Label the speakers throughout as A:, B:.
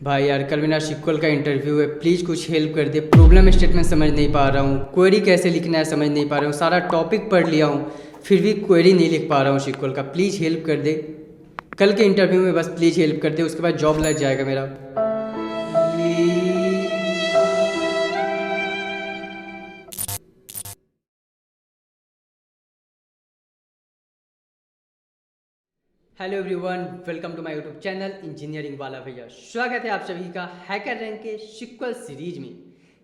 A: भाई यार कल मेरा सिक्वल का इंटरव्यू है, प्लीज़ कुछ हेल्प कर दे। प्रॉब्लम स्टेटमेंट समझ नहीं पा रहा हूँ, क्वेरी कैसे लिखना है समझ नहीं पा रहा हूँ, सारा टॉपिक पढ़ लिया हूँ फिर भी क्वेरी नहीं लिख पा रहा हूँ सिक्वल का। प्लीज़ हेल्प कर दे, कल के इंटरव्यू में बस प्लीज़ हेल्प कर दे, उसके बाद जॉब लग जाएगा मेरा। Hello everyone, welcome to my YouTube channel engineering वाला भैया। स्वागत है आप सभी का हैकर रैंक के सिक्वल सीरीज में।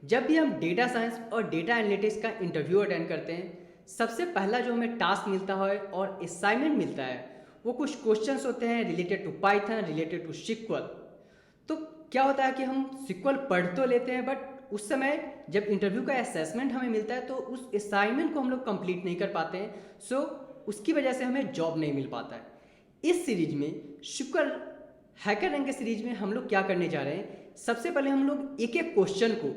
A: जब भी हम डेटा साइंस और डेटा एनालिटिक्स का इंटरव्यू अटेंड करते हैं, सबसे पहला जो हमें टास्क मिलता है और असाइनमेंट मिलता है वो कुछ क्वेश्चंस होते हैं related to Python, related to SQL. तो क्या होता है कि हम सिक्वल पढ़ तो लेते हैं, बट उस समय जब इंटरव्यू का असेसमेंट हमें मिलता है तो उस असाइनमेंट को हम लोग कंप्लीट नहीं कर पाते हैं। सो उसकी वजह से हमें जॉब नहीं मिल पाता है। इस सीरीज में सिक्वल हैकर रैंक के सीरीज में हम लोग क्या करने जा रहे हैं, सबसे पहले हम लोग एक एक क्वेश्चन को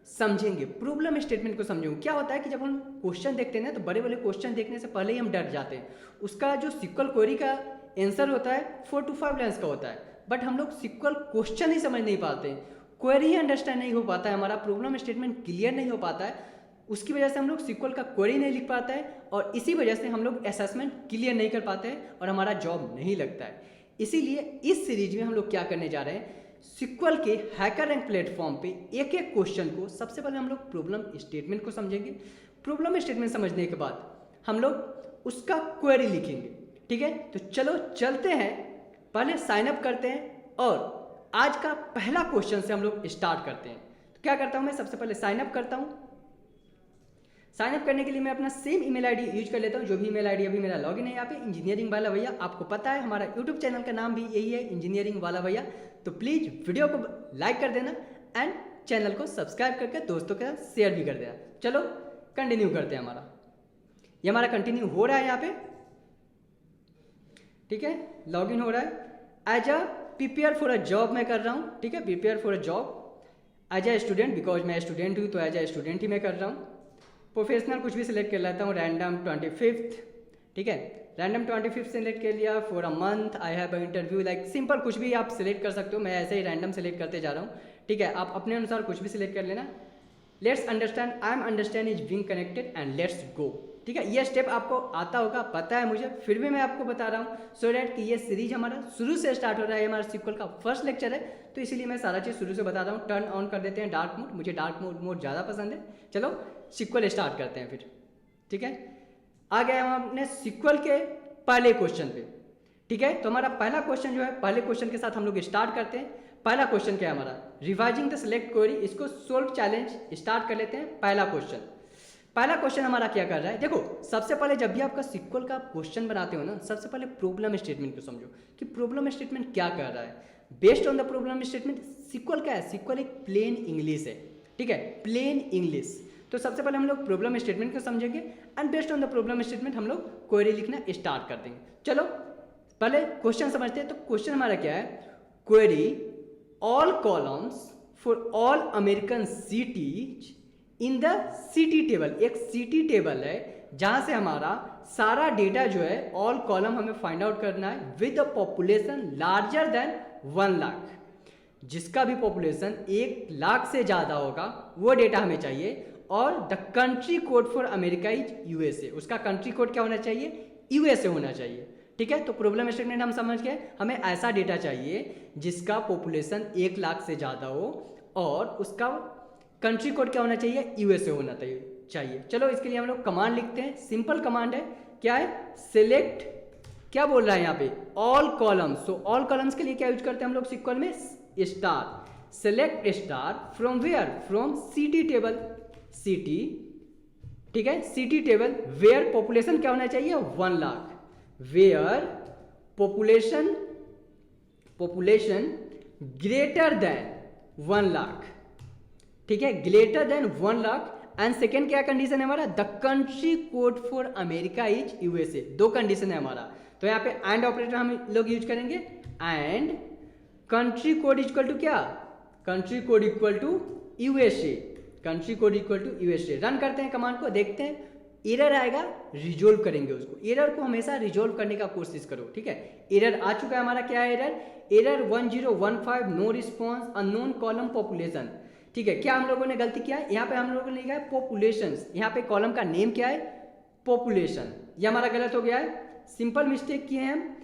A: समझेंगे, प्रॉब्लम स्टेटमेंट को समझेंगे। क्या होता है कि जब हम क्वेश्चन देखते हैं ना, तो बड़े बड़े क्वेश्चन देखने से पहले ही हम डर जाते हैं। उसका जो सिक्वल क्वेरी का आंसर होता है 4 to 5 लाइन्स का होता है, बट हम लोग सिक्वल क्वेश्चन ही समझ नहीं पाते, क्वेरी ही अंडरस्टैंड नहीं हो पाता है, हमारा प्रॉब्लम स्टेटमेंट क्लियर नहीं हो पाता है। उसकी वजह से हम लोग सिक्वल का क्वेरी नहीं लिख पाते हैं और इसी वजह से हम लोग असेसमेंट क्लियर नहीं कर पाते हैं और हमारा जॉब नहीं लगता है। इसीलिए इस सीरीज में हम लोग क्या करने जा रहे हैं, सिक्वल के हैकर रैंक प्लेटफॉर्म पे एक एक क्वेश्चन को सबसे पहले हम लोग प्रॉब्लम स्टेटमेंट को समझेंगे। प्रॉब्लम स्टेटमेंट समझने के बाद हम लोग उसका क्वेरी लिखेंगे। ठीक है, तो चलो चलते हैं, पहले साइन अप करते हैं और आज का पहला क्वेश्चन से हम लोग स्टार्ट करते हैं। तो क्या करता हूं मैं, सबसे पहले साइन अप करता हूं। साइन अप करने के लिए मैं अपना सेम ईमेल आईडी यूज कर लेता हूँ, जो भी ईमेल आईडी अभी मेरा लॉगिन है यहाँ पे, इंजीनियरिंग वाला भैया। आपको पता है हमारा यूट्यूब चैनल का नाम भी यही है, इंजीनियरिंग वाला भैया। तो प्लीज़ वीडियो को लाइक कर देना एंड चैनल को सब्सक्राइब करके दोस्तों के साथ शेयर भी कर देना। चलो कंटिन्यू करते हैं। ये हमारा कंटिन्यू हो रहा है यहाँ पे। ठीक है, लॉगिन हो रहा है। As a prepare for a job मैं कर रहा हूँ। ठीक है, prepare for a job as a student, because मैं स्टूडेंट हूँ तो एज अ स्टूडेंट ही मैं कर रहा हूँ। प्रोफेशनल कुछ भी सिलेक्ट कर लेता हूँ, रैंडम 25th। ठीक है, रैंडम 25th सिलेक्ट कर लिया। For a month I have a interview, like simple कुछ भी आप सिलेक्ट कर सकते हो, मैं ऐसे ही रैंडम सिलेक्ट करते जा रहा हूँ। ठीक है, आप अपने अनुसार कुछ भी सिलेक्ट कर लेना। Let's understand, I am understand is being connected and let's go. ठीक है, ये स्टेप आपको आता होगा, पता है मुझे, फिर भी मैं आपको बता रहा हूँ सो डैट कि ये सीरीज हमारा शुरू से स्टार्ट हो रहा है, हमारा सिक्वल का फर्स्ट लेक्चर है, तो इसीलिए मैं सारा चीज़ शुरू से बता रहा हूँ। टर्न ऑन कर देते हैं डार्क मोड, मुझे डार्क मोड ज़्यादा पसंद है। चलो सिक्वल स्टार्ट करते हैं फिर। ठीक है, आ गए हम अपने सिक्वल के पहले क्वेश्चन पे। ठीक है, तो हमारा पहला क्वेश्चन जो है, पहले क्वेश्चन के साथ हम लोग स्टार्ट करते हैं। पहला क्वेश्चन क्या है हमारा, रिवाइजिंग द सिलेक्ट क्वेरी। इसको सोल्व चैलेंज स्टार्ट कर लेते हैं। पहला क्वेश्चन हमारा क्या कर रहा है, देखो सबसे पहले जब भी आपका सिक्वल का क्वेश्चन बनाते हो ना, सबसे पहले प्रॉब्लम स्टेटमेंट को समझो कि प्रॉब्लम स्टेटमेंट क्या कर रहा है। Based on the problem statement SQL क्या है, सिक्वल एक प्लेन इंग्लिश है। ठीक है, प्लेन इंग्लिश। तो सबसे पहले हम लोग प्रॉब्लम स्टेटमेंट को समझेंगे and based on the problem statement हम लोग क्वेरी लिखना स्टार्ट कर देंगे। चलो पहले क्वेश्चन समझते हैं। तो क्वेश्चन हमारा क्या है, query all columns for all American cities in the city table. एक सिटी टेबल है जहां से हमारा सारा डेटा जो है, ऑल कॉलम हमें फाइंड आउट करना है with a population larger than 1 lakh. जिसका भी पॉपुलेशन 1 लाख से ज़्यादा होगा वो डेटा हमें चाहिए। और the country code for America is USA, उसका कंट्री कोड क्या होना चाहिए, यूएसए होना चाहिए। ठीक है, तो प्रॉब्लम स्टेटमेंट हम समझ गए, हमें ऐसा डेटा चाहिए जिसका पॉपुलेशन 1 लाख से ज़्यादा हो और उसका कंट्री कोड क्या होना चाहिए, यूएसए होना चाहिए। चलो इसके लिए हम लोग कमांड लिखते हैं, सिंपल कमांड है। क्या है, सिलेक्ट, क्या बोल रहा है यहाँ पे, all columns. So all columns के लिए क्या यूज करते हैं हम लोग सिक्वल में, star. Select star from where, from city table, city. ठीक है, सिटी टेबल वेयर पॉपुलेशन क्या होना चाहिए, 1 lakh. Where population greater than 1 lakh. ठीक है, greater than 1 lakh. And second क्या कंडीशन है हमारा, the country code for America is USA. 2 condition है हमारा, तो यहाँ पे एंड ऑपरेटर हम लोग यूज करेंगे। And country code equal to क्या, country code equal to USA, country code equal to USA. Run करते हैं कमांड को, देखते हैं एरर आएगा रिजोल्व करेंगे उसको, एरर को हमेशा रिजोल्व करने का कोशिश करो, ठीक है। एरर आ चुका है हमारा, क्या है error, error 1015 no response unknown column population, ठीक है। क्या हम लोगों ने गलती किया है, यहाँ पे हम लोगों ने लिखा है पॉपुलेशन, यहाँ पे कॉलम का नेम क्या है पॉपुलेशन, ये हमारा गलत हो गया है, सिंपल मिस्टेक किए हैं हम।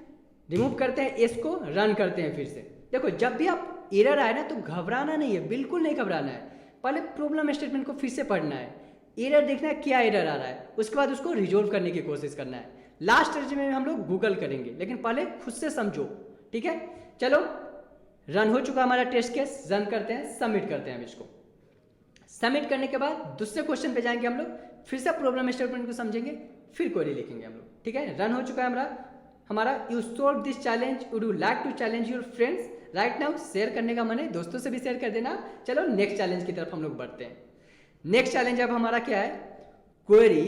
A: रिमूव करते हैं इसको, रन करते हैं फिर से। देखो जब भी आप एरर आए ना तो घबराना नहीं है, बिल्कुल नहीं घबराना है, पहले प्रॉब्लम स्टेटमेंट को फिर से पढ़ना है, एरर देखना है क्या एरर आ रहा है, उसके बाद उसको रिजोल्व करने की कोशिश करना है। लास्ट स्टेज में हम लोग गूगल करेंगे, लेकिन पहले खुद से समझो, ठीक है। चलो रन हो चुका हमारा टेस्ट केस, रन करते हैं, सबमिट करते हैं हम इसको। सबमिट करने के बाद दूसरे क्वेश्चन पे जाएंगे हम लोग, फिर से प्रॉब्लम स्टेटमेंट को समझेंगे, फिर क्वेरी लिखेंगे हम लोग, ठीक है। रन हो चुका है हमारा you solve this challenge, would you like to challenge your friends right now, share करने का मन है दोस्तों से भी शेयर कर देना। चलो नेक्स्ट चैलेंज की तरफ हम लोग बढ़ते हैं। नेक्स्ट चैलेंज अब हमारा क्या है, query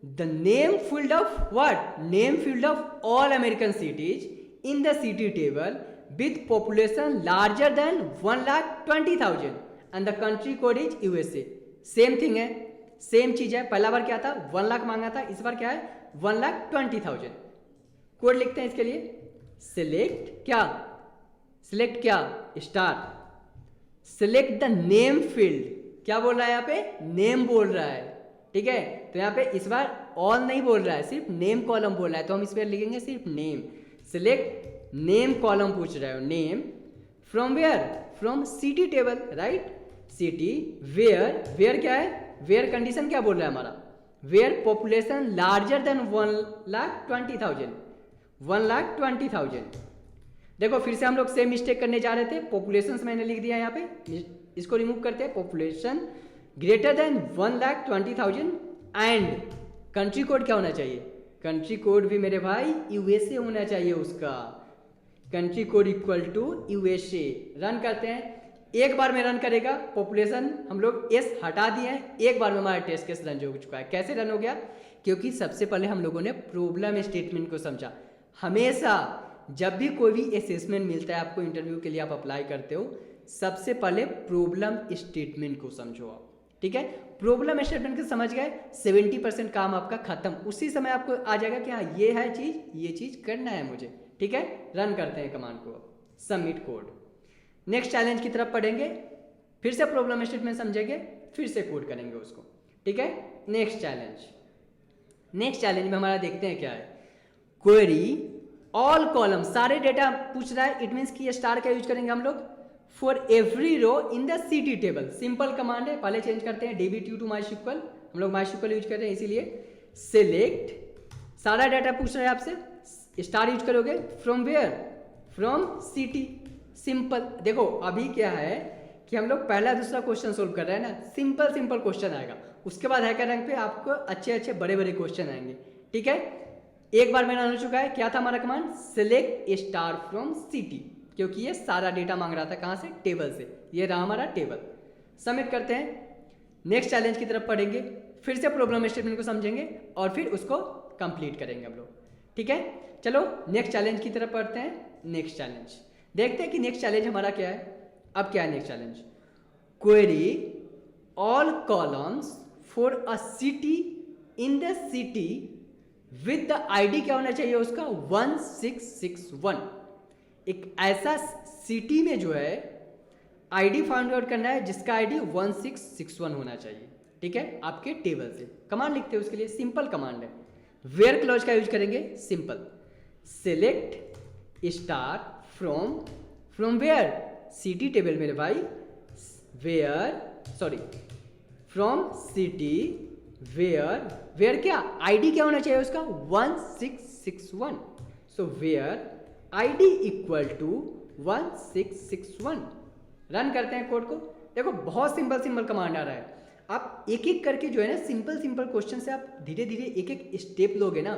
A: the name field of what, name field of all American cities in the city table with population larger than 1,20,000 and the country code is USA. Same thing है, सेम चीज है, पहला बार क्या था 1 लाख मांगा था, इस बार क्या है 1,20,000। कोड लिखते हैं इसके लिए, सिलेक्ट क्या, सिलेक्ट क्या star, select the name field, क्या बोल रहा है यहाँ पे नेम बोल रहा है, ठीक है। तो यहाँ पे इस बार ऑल नहीं बोल रहा है, सिर्फ नेम कॉलम बोल रहा है, तो हम इस पर लिखेंगे सिर्फ नेम। सिलेक्ट नेम कॉलम पूछ रहा है, name from where, from city table right, city where, where क्या है, वेयर कंडीशन क्या बोल रहा है हमारा, वेयर पॉपुलेशन लार्जर देन 1,20,000, 1,20,000। देखो फिर से हम लोग सेम मिस्टेक करने जा रहे थे, पॉपुलेशन मैंने लिख दिया यहाँ पे, इसको रिमूव करते हैं, population greater then 1,20,000 and country code क्या होना चाहिए, कंट्री कोड भी मेरे भाई यूएसए होना चाहिए उसका, country code equal to USA. Run करते हैं, एक बार में रन करेगा, पॉपुलेशन हम लोग एस हटा दिए हैं, एक बार में हमारा टेस्ट केस रन हो चुका है। कैसे रन हो गया, क्योंकि सबसे पहले हम लोगों ने प्रॉब्लम स्टेटमेंट को समझा। हमेशा जब भी कोई भी असेसमेंट मिलता है आपको, इंटरव्यू के लिए आप अप्लाई करते हो, सबसे पहले प्रॉब्लम स्टेटमेंट को समझो आप, ठीक है। प्रॉब्लम स्टेटमेंट को समझ गए 70% काम आपका खत्म, उसी समय आपको आ जाएगा कि हाँ ये है चीज, ये चीज करना है मुझे, ठीक है। रन करते हैं कमांड को, सबमिट कोड। नेक्स्ट चैलेंज की तरफ पढ़ेंगे, फिर से प्रॉब्लम स्टेटमेंट समझेंगे, फिर से कोड करेंगे उसको, ठीक है। नेक्स्ट चैलेंज, नेक्स्ट चैलेंज में हमारा देखते हैं क्या है, क्वेरी ऑल कॉलम, सारे डेटा पूछ रहा है, इट मीन्स कि स्टार का यूज करेंगे हम लोग, for every row in the city table. Simple command है, पहले चेंज करते हैं dbt टू MySQL, हम लोग MySQL यूज कर रहे हैं इसीलिए। सिलेक्ट, सारा डाटा पूछ रहा है आपसे, स्टार यूज करोगे, from where, from city. Simple, देखो अभी क्या है कि हम लोग पहला दूसरा क्वेश्चन सोल्व कर रहे हैं ना, सिंपल सिंपल क्वेश्चन आएगा, उसके बाद हैकर रैंक पे आपको अच्छे अच्छे बड़े बड़े क्वेश्चन आएंगे, ठीक है। एक बार में रन हो चुका है, क्या था हमारा command, select star from city, क्योंकि ये सारा डेटा मांग रहा था कहाँ से, टेबल से, ये रहा हमारा टेबल। सबमिट करते हैं, नेक्स्ट चैलेंज की तरफ पढ़ेंगे, फिर से प्रॉब्लम स्टेटमेंट को समझेंगे और फिर उसको कंप्लीट करेंगे हम लोग, ठीक है। चलो नेक्स्ट चैलेंज की तरफ पढ़ते हैं। नेक्स्ट चैलेंज देखते हैं कि नेक्स्ट चैलेंज हमारा क्या है। अब क्या है next challenge, query all columns for a city in the city with the ID, क्या होना चाहिए उसका 1661। एक ऐसा सिटी में जो है आईडी फाइंड आउट करना है जिसका आईडी 1661 होना चाहिए, ठीक है, आपके टेबल से। कमांड लिखते हैं उसके लिए, सिंपल कमांड है, वेयर क्लॉज का यूज करेंगे, simple select star from where, city table मेरे भाई, where sorry from city where, where क्या आईडी क्या होना चाहिए उसका 1661, so where ID equal to 1661। Run करते हैं कोड को, देखो बहुत सिंपल सिंपल कमांड आ रहा है, आप एक एक करके जो है ना सिंपल सिंपल क्वेश्चन से आप धीरे धीरे एक एक स्टेप लोगे ना,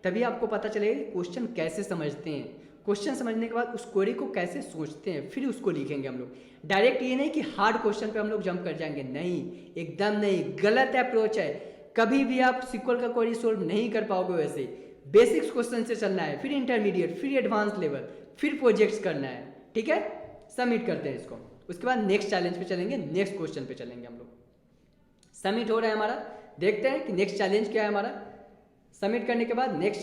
A: तभी आपको पता चलेगा क्वेश्चन कैसे समझते हैं, क्वेश्चन समझने के बाद उस क्वेरी को कैसे सोचते हैं, फिर उसको लिखेंगे हम लोग। डायरेक्ट ये नहीं कि हार्ड क्वेश्चन पे हम लोग जंप कर जाएंगे, नहीं, एकदम नहीं, गलत अप्रोच है। कभी भी आप SQL का क्वेरी सोल्व नहीं कर पाओगे वैसे, बेसिक्स क्वेश्चन से चलना है, फिर इंटरमीडिएट, फिर एडवांस लेवल, फिर प्रोजेक्ट्स करना है, ठीक है। सबमिट करते हैं इसको, उसके बाद नेक्स्ट चैलेंज पे चलेंगे, नेक्स्ट क्वेश्चन पे चलेंगे हम लोग। सबमिट हो रहा है हमारा, देखते हैं कि नेक्स्ट चैलेंज क्या है हमारा। सबमिट करने के बाद नेक्स्ट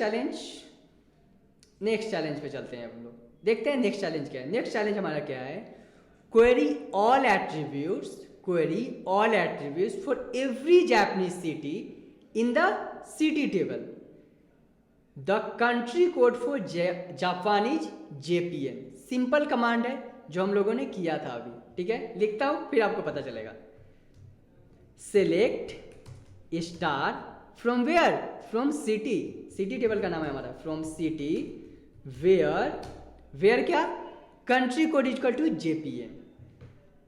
A: चैलेंज पे चलते हैं हम लोग, देखते हैं नेक्स्ट चैलेंज क्या है। नेक्स्ट चैलेंज हमारा क्या है, query all attributes for every Japanese city in the city table, the country code for Japanese JPN। Simple command है जो हम लोगों ने किया था अभी, ठीक है, लिखता हूं फिर आपको पता चलेगा। Select star from where, from city table का नाम है हमारा, फ्रॉम सिटी वेयर क्या, country code equal to JPN।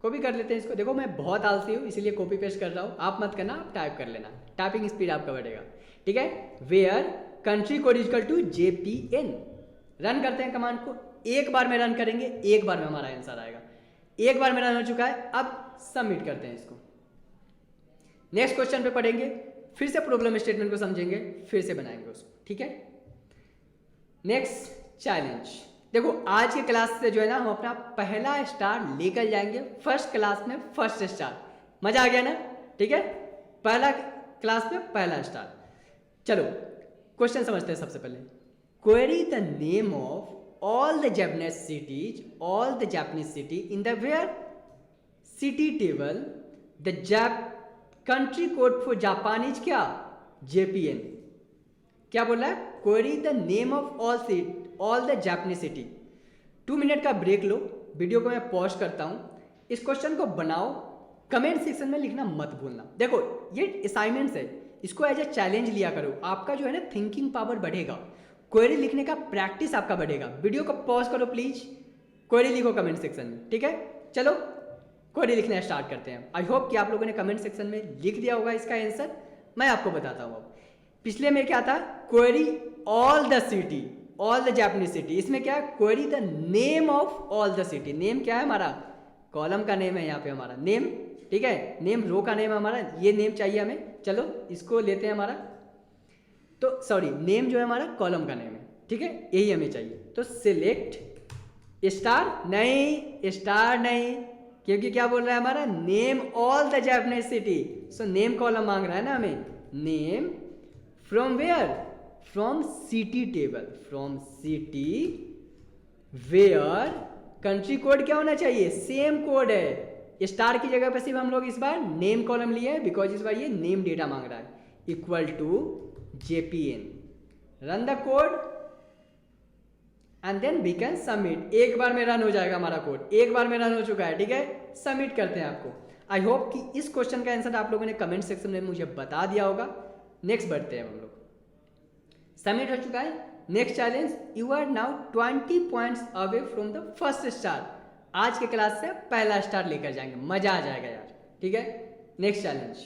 A: Copy कर लेते हैं इसको। देखो मैं बहुत आलसी हूँ इसलिए कॉपी पेस्ट कर रहा हूँ, आप मत करना, आप टाइप कर लेना, टाइपिंग स्पीड आपका बढ़ेगा, ठीक है। Where country code equal to JPN। Run करते हैं कमांड को, एक बार में रन करेंगे, एक बार में हमारा आंसर आएगा। एक बार में रन हो चुका है, अब सबमिट करते हैं इसको। नेक्स्ट क्वेश्चन पे पढ़ेंगे, फिर से प्रॉब्लम स्टेटमेंट को समझेंगे, फिर से बनाएंगे उसको, ठीक है। नेक्स्ट चैलेंज, देखो आज के क्लास से जो है ना हम अपना पहला स्टार लेकर जाएंगे, फर्स्ट क्लास में फर्स्ट स्टार। मजा आ गया ना, ठीक है, पहला क्लास में पहला स्टार। चलो क्वेश्चन समझते हैं सबसे पहले। Query the name of all the Japanese city in the where city table, the country code for Japan is क्या, JPN। क्या बोल रहा है, query the name of all the Japanese city। 2 minute का ब्रेक लो, वीडियो को मैं pause करता हूं, इस क्वेश्चन को बनाओ, कमेंट सेक्शन में लिखना मत भूलना। देखो ये असाइनमेंट्स है, इसको एज ए चैलेंज लिया करो, आपका जो है ना थिंकिंग पावर बढ़ेगा, क्वेरी लिखने का प्रैक्टिस आपका बढ़ेगा। वीडियो को पॉज करो प्लीज, क्वेरी लिखो कमेंट सेक्शन में, ठीक है। चलो क्वेरी लिखना स्टार्ट करते हैं। आई होप कि आप लोगों ने कमेंट सेक्शन में लिख दिया होगा इसका आंसर, मैं आपको बताता हूँ। अब पिछले में क्या था, query all the Japanese city, इसमें क्या है, query the name of all the city. Name क्या है हमारा, कॉलम का नेम है यहाँ पे हमारा नेम, ठीक है, नेम रो का नेम है हमारा, ये नेम चाहिए हमें। चलो इसको लेते हैं हमारा, तो सॉरी नेम जो है हमारा कॉलम का नेम है, ठीक है, यही हमें चाहिए। तो सिलेक्ट स्टार नहीं, क्योंकि क्या बोल रहा है हमारा, name all the Japanese city. So name column मांग रहा है ना हमें, name from where, from city table, from city where country code क्या होना चाहिए, सेम कोड है। स्टार की जगह पर सिर्फ हम लोग इस बार नेम कॉलम लिए हैं, बिकॉज इस बार ये नेम डेटा मांग रहा है, equal to JPN। Run the code and then we can submit. एक बार में रन हो जाएगा हमारा कोड, एक बार में रन हो चुका है, ठीक है। सबमिट करते हैं आपको। आई होप कि इस क्वेश्चन का आंसर आप लोगों ने कमेंट सेक्शन में मुझे बता दिया होगा। नेक्स्ट बढ़ते हैं हम लोग, सबमिट हो चुका है। Next challenge, you are now 20 points away from the first star. आज के क्लास से पहला स्टार लेकर जाएंगे, मजा आ जाएगा यार, ठीक है। नेक्स्ट चैलेंज,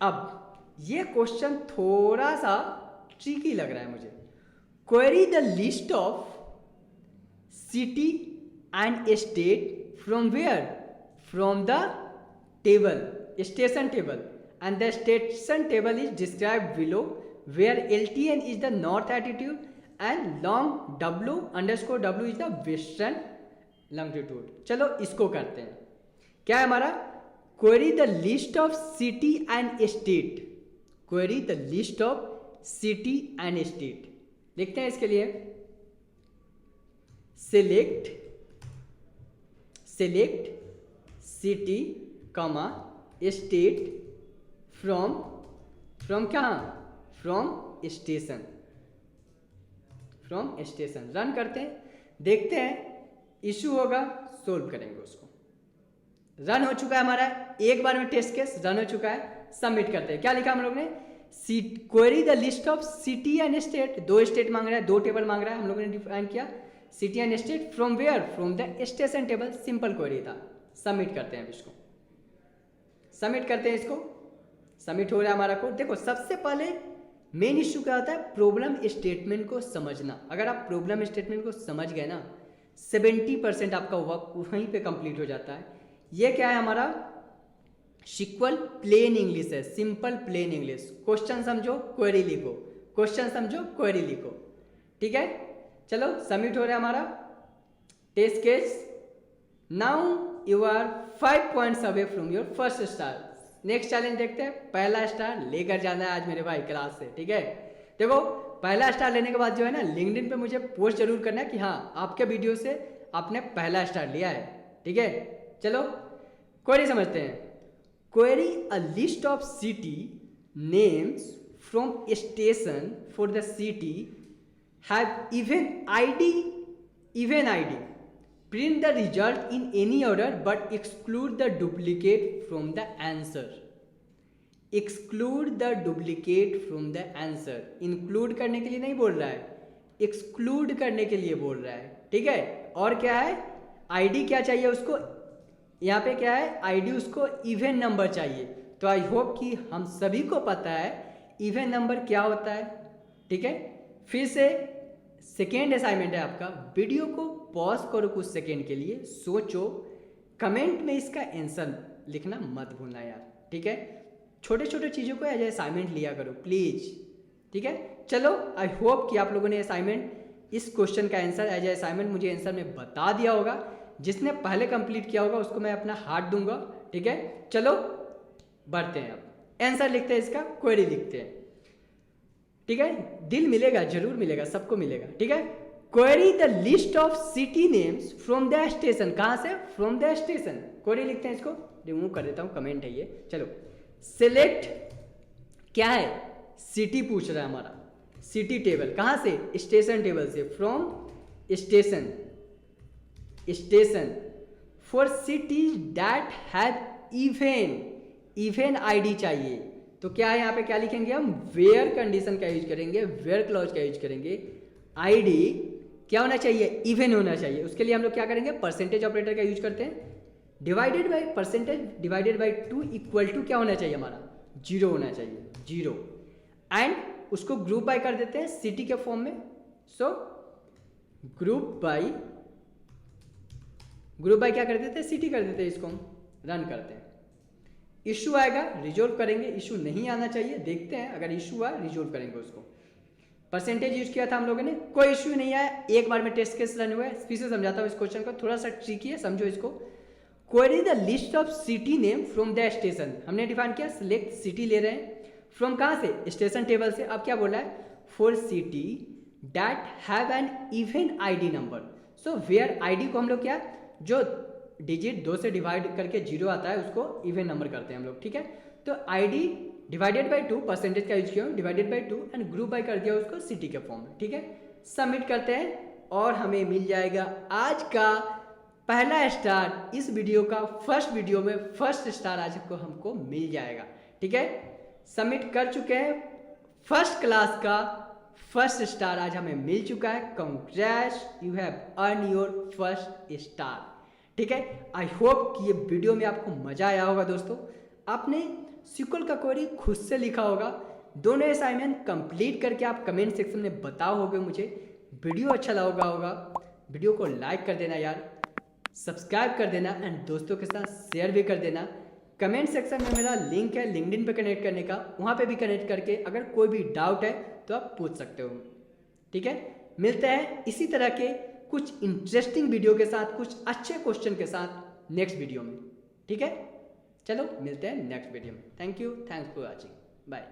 A: अब ये क्वेश्चन थोड़ा सा ट्रिकी लग रहा है मुझे। Query the list of city and state from where, from the table, station table, and the station table is describe below, where LTN is the north attitude and long W_W is the western longitude. चलो इसको करते हैं। क्या है हमारा, query the list of city and state, query the list of city and state. लिखते हैं इसके लिए, select city comma state from कहाँ, फ्रॉम स्टेशन। रन करते हैं, देखते हैं इशू होगा, सोल्व करेंगे उसको। रन हो चुका है हमारा, एक बार में टेस्ट केस रन हो चुका है। सबमिट करते हैं। क्या लिखा हम लोग ने, query the list of city and state, 2 state मांग रहा है, 2 टेबल मांग रहा है, हम लोगों ने डिफाइन किया city and state, from where, from the station table. Simple query था। सबमिट करते हैं इसको, सबमिट करते हैं इसको। सबमिट हो रहा है हमारा कोड। देखो सबसे पहले मेन इश्यू क्या होता है, प्रॉब्लम स्टेटमेंट को समझना। अगर आप प्रॉब्लम स्टेटमेंट को समझ गए ना, 70% आपका वर्क वहीं पे कंप्लीट हो जाता है। ये क्या है हमारा, सिक्वल प्लेन इंग्लिश है, सिंपल प्लेन इंग्लिश। क्वेश्चन समझो क्वेरी लिखो, क्वेश्चन समझो क्वेरी लिखो, ठीक है। चलो सबमिट हो रहा है हमारा test case. Now you are 5 points away from your first star. Next challenge देखते हैं, पहला स्टार लेकर जाना है आज मेरे भाई क्लास से, ठीक है। देखो पहला स्टार लेने के बाद जो है ना लिंक्डइन पे मुझे पोस्ट जरूर करना है कि हाँ आपके वीडियो से आपने पहला स्टार लिया है, ठीक है। चलो क्वेरी समझते हैं। Query a list of city names from station for the city have even ID print the result in any order but exclude the duplicate from the answer। exclude the duplicate from the answer, include करने के लिए नहीं बोल रहा है, exclude करने के लिए बोल रहा है, ठीक है। और क्या है, आईडी क्या चाहिए उसको, यहाँ पे क्या है आईडी उसको इवन नंबर चाहिए। तो आई होप कि हम सभी को पता है इवन नंबर क्या होता है, ठीक है। फिर से सेकेंड असाइनमेंट है आपका, वीडियो को पॉज करो कुछ सेकेंड के लिए, सोचो, कमेंट में इसका आंसर लिखना मत भूलना यार, ठीक है। छोटे छोटे चीज़ों को एज ए असाइनमेंट लिया करो प्लीज़, ठीक है। चलो आई होप कि आप लोगों ने असाइनमेंट इस क्वेश्चन का आंसर एज ए असाइनमेंट मुझे आंसर में बता दिया होगा। जिसने पहले कंप्लीट किया होगा उसको मैं अपना हाथ दूंगा, ठीक है। चलो बढ़ते हैं, अब आंसर लिखते हैं, इसका क्वेरी लिखते हैं, ठीक है। दिल मिलेगा, जरूर मिलेगा, सबको मिलेगा, ठीक है। Query the list of city names from the station, कहां से, फ्रॉम द स्टेशन। क्वेरी लिखते हैं, इसको रिमूव कर देता हूं, कमेंट है ये। चलो सिलेक्ट क्या है, सिटी पूछ रहा है हमारा, सिटी टेबल कहां से, स्टेशन टेबल से, from station for cities that have even ID चाहिए। तो क्या है यहाँ पे, क्या लिखेंगे हम, वेयर कंडीशन का यूज करेंगे, वेयर क्लॉज का यूज करेंगे। आईडी क्या होना चाहिए, इवन होना चाहिए। उसके लिए हम लोग क्या करेंगे, परसेंटेज ऑपरेटर का यूज करते हैं, divided by percentage divided by 2 equal to क्या होना चाहिए हमारा, 0 होना चाहिए, 0। एंड उसको ग्रुप बाय कर देते हैं सिटी के फॉर्म में। सो ग्रुप बाय क्या कर देते हैं, सिटी कर देते हैं, इसको हम रन करते हैं। इशू आएगा, रिजोल्व करेंगे, इशू नहीं आना चाहिए, देखते हैं, अगर इशू आए रिजोल्व करेंगे उसको। परसेंटेज यूज किया था हम लोगों ने, कोई इशू नहीं आया, एक बार में टेस्ट केस रन हुआ है। फिर से समझाता हूँ इस क्वेश्चन को, थोड़ा सा ट्रिकी है, समझो इसको। Query the list of city name from the station, हमने डिफाइन किया, सिलेक्ट सिटी ले रहे हैं, फ्रॉम कहाँ से, स्टेशन टेबल से। अब क्या बोला है, for city that have an even ID number. So where ID को हम लोग क्या, जो डिजिट 2 से डिवाइड करके 0 आता है उसको इवन नंबर करते हैं हम लोग, ठीक है। तो आईडी डिवाइडेड बाई 2, परसेंटेज का यूज किया divided by 2 and group by कर दिया उसको सिटी के फॉर्म में, ठीक है। सबमिट करते हैं और हमें मिल जाएगा आज का पहला स्टार। इस वीडियो का फर्स्ट वीडियो में फर्स्ट स्टार आज को हमको मिल जाएगा, ठीक है। सबमिट कर चुके हैं, फर्स्ट क्लास का फर्स्ट स्टार आज हमें मिल चुका है। Congrats, you have earn your first star, ठीक है। आई होप कि ये वीडियो में आपको मजा आया होगा दोस्तों। आपने SQL का क्वेरी खुद से लिखा होगा, दोनों असाइनमेंट कंप्लीट करके आप कमेंट सेक्शन में बताओगे मुझे। वीडियो अच्छा लगा होगा, वीडियो को लाइक कर देना यार, सब्सक्राइब कर देना एंड दोस्तों के साथ शेयर भी कर देना। कमेंट सेक्शन में मेरा लिंक है लिंक्डइन पे कनेक्ट करने का, वहाँ पे भी कनेक्ट करके अगर कोई भी डाउट है तो आप पूछ सकते हो, ठीक है। मिलते हैं इसी तरह के कुछ इंटरेस्टिंग वीडियो के साथ, कुछ अच्छे क्वेश्चन के साथ नेक्स्ट वीडियो में, ठीक है। चलो मिलते हैं नेक्स्ट वीडियो में। Thank you, thanks for watching, bye.